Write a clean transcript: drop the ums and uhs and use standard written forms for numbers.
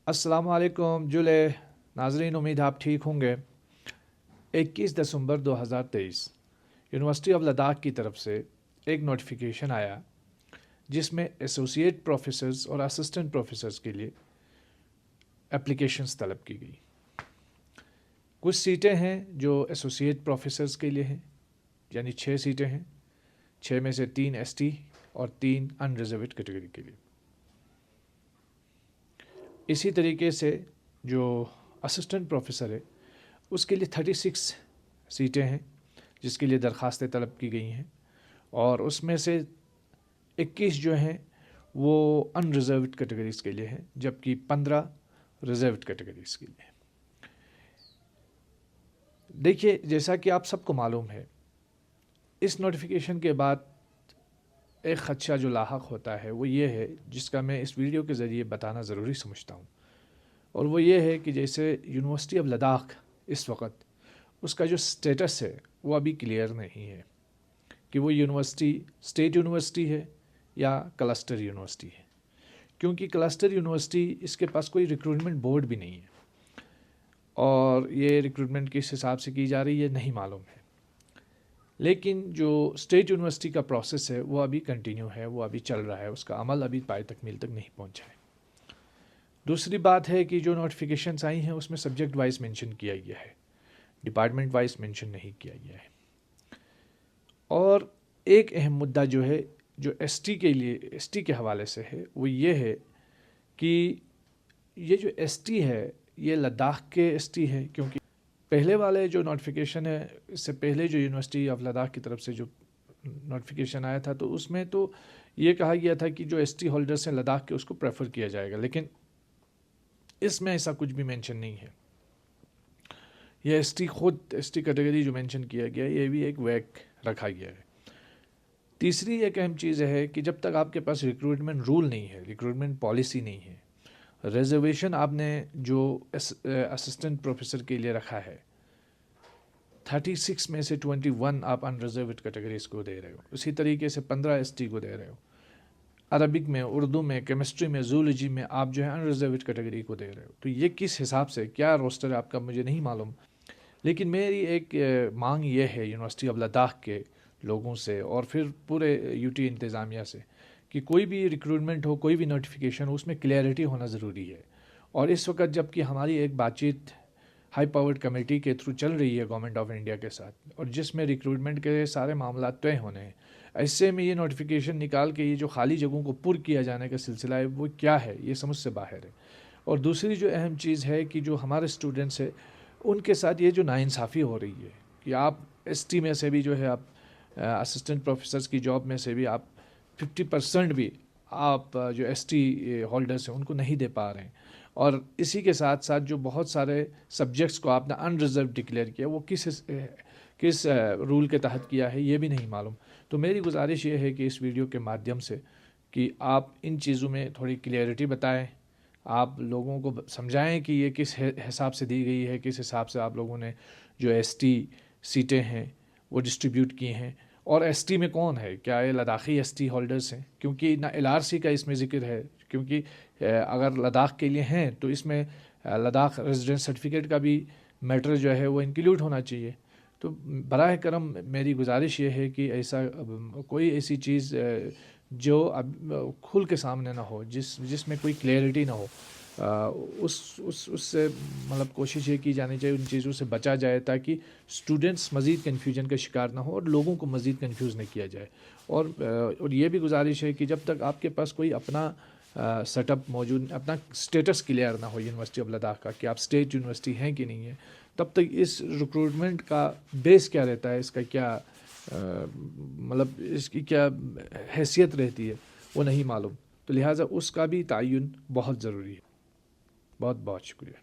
अस्सलाम वालेकुम जुले नाजरीन, उम्मीद आप ठीक होंगे। 21 दिसंबर 2023 यूनिवर्सिटी ऑफ लद्दाख की तरफ से एक नोटिफिकेशन आया जिसमें एसोसिएट प्रोफेसर्स और असिस्टेंट प्रोफेसर्स के लिए एप्लीकेशंस तलब की गई। कुछ सीटें हैं जो एसोसिएट प्रोफेसर्स के लिए हैं, यानी 6 सीटें हैं। 6 में से 3 एसटी और 3 अनरिजर्व्ड कैटेगरी के लिए। इसी तरीके से जो असिस्टेंट प्रोफेसर है उसके लिए 36 सीटें हैं जिसके लिए दरख्वास्तें तलब की गई हैं, और उसमें से 21 जो हैं वो अनरिजर्व्ड कैटेगरीज़ के लिए हैं, जबकि 15 रिजर्व्ड कैटेगरीज़ के लिए। देखिए, जैसा कि आप सबको मालूम है, इस नोटिफिकेशन के बाद एक ख़दशा जो लाहक होता है वो ये है, जिसका मैं इस वीडियो के ज़रिए बताना ज़रूरी समझता हूँ, और वो ये है कि जैसे यूनिवर्सिटी ऑफ लद्दाख इस वक्त उसका जो स्टेटस है वो अभी क्लियर नहीं है कि वो यूनिवर्सिटी स्टेट यूनिवर्सिटी है या क्लस्टर यूनिवर्सिटी है, क्योंकि क्लस्टर यूनिवर्सिटी इसके पास कोई रिक्रूटमेंट बोर्ड भी नहीं है, और ये रिक्रूटमेंट किस हिसाब से की जा रही है नहीं मालूम है। लेकिन जो स्टेट यूनिवर्सिटी का प्रोसेस है वो अभी कंटिन्यू है, वो अभी चल रहा है, उसका अमल अभी पाए तकमील तक नहीं पहुंचा है। दूसरी बात है कि जो नोटिफिकेशंस आई हैं उसमें सब्जेक्ट वाइज मेंशन किया गया है, डिपार्टमेंट वाइज मेंशन नहीं किया गया है। और एक अहम मुद्दा जो है, जो एसटी के लिए, एसटी के हवाले से है, वो ये है कि ये जो एसटी है ये लद्दाख के एसटी है, क्योंकि पहले वाले जो नोटिफिकेशन है, इससे पहले जो यूनिवर्सिटी ऑफ लद्दाख की तरफ से जो नोटिफिकेशन आया था तो उसमें तो ये कहा गया था कि जो एसटी होल्डर्स हैं लद्दाख के उसको प्रेफर किया जाएगा, लेकिन इसमें ऐसा कुछ भी मेंशन नहीं है। ये एसटी कैटेगरी जो मेंशन किया गया है ये भी एक वैग रखा गया है। तीसरी एक अहम चीज़ है कि जब तक आपके पास रिक्रूटमेंट रूल नहीं है, रिक्रूटमेंट पॉलिसी नहीं है, रिजर्वेशन आपने जो असिस्टेंट प्रोफेसर के लिए रखा है 36 में से 21 आप अनरिजर्व्ड कैटेगरीज को दे रहे हो, उसी तरीके से 15 एसटी को दे रहे हो। अरबिक में, उर्दू में, केमिस्ट्री में, जूलॉजी में आप जो है अनरिजर्व्ड कैटेगरी को दे रहे हो। तो ये किस हिसाब से, क्या रोस्टर है आपका मुझे नहीं मालूम, लेकिन मेरी एक मांग ये है यूनिवर्सिटी ऑफ लद्दाख के लोगों से और फिर पूरे यूटी इंतज़ामिया से कि कोई भी रिक्रूटमेंट हो, कोई भी नोटिफिकेशन हो, उसमें क्लियरिटी होना ज़रूरी है। और इस वक्त जबकि हमारी एक बातचीत हाई पावर्ड कमेटी के थ्रू चल रही है गवर्नमेंट ऑफ इंडिया के साथ, और जिसमें रिक्रूटमेंट के सारे मामला तय होने हैं, ऐसे में ये नोटिफिकेशन निकाल के ये जो खाली जगहों को पुर किया जाने का सिलसिला है वो क्या है, ये समझ से बाहर है। और दूसरी जो अहम चीज़ है कि जो हमारे स्टूडेंट्स हैं उनके साथ ये जो नाइंसाफ़ी हो रही है कि आप एसटी में से भी जो है, आप असिस्टेंट प्रोफेसर्स की जॉब में से भी आप 50% भी आप जो एसटी होल्डर्स हैं उनको नहीं दे पा रहे हैं, और इसी के साथ साथ जो बहुत सारे सब्जेक्ट्स को आपने अनरिजर्व डिक्लेयर किया वो किस रूल के तहत किया है ये भी नहीं मालूम। तो मेरी गुजारिश ये है कि इस वीडियो के माध्यम से कि आप इन चीज़ों में थोड़ी क्लियरिटी बताएं, आप लोगों को समझाएं कि ये किस हिसाब से दी गई है, किस हिसाब से आप लोगों ने जो एसटी सीटें हैं वो डिस्ट्रीब्यूट की हैं, और एसटी में कौन है, क्या ये लद्दाखी एसटी होल्डर्स हैं, क्योंकि ना एलआरसी का इसमें ज़िक्र है, क्योंकि अगर लद्दाख के लिए हैं तो इसमें लद्दाख रेजिडेंस सर्टिफिकेट का भी मैटर जो है वो इंक्लूड होना चाहिए। तो बराह करम मेरी गुजारिश ये है कि ऐसा कोई ऐसी चीज़ जो अब खुल के सामने ना हो, जिसमें कोई क्लियरिटी ना हो, उससे मतलब कोशिश ये की जानी चाहिए, उन चीज़ों से बचा जाए ताकि स्टूडेंट्स मज़ीद कन्फ्यूजन का शिकार ना हो और लोगों को मज़ीद कन्फ्यूज़ नहीं किया जाए। और ये भी गुजारिश है कि जब तक आपके पास कोई अपना सेटअप मौजूद, अपना स्टेटस क्लियर ना हो यूनिवर्सिटी ऑफ लद्दाख का कि आप स्टेट यूनिवर्सिटी हैं कि नहीं है, तब तक इस रिक्रूटमेंट का बेस क्या रहता है, इसका क्या मतलब इसकी क्या हैसियत रहती है वो नहीं मालूम। तो लिहाजा उसका भी तयन बहुत ज़रूरी है। बहुत बहुत शुक्रिया।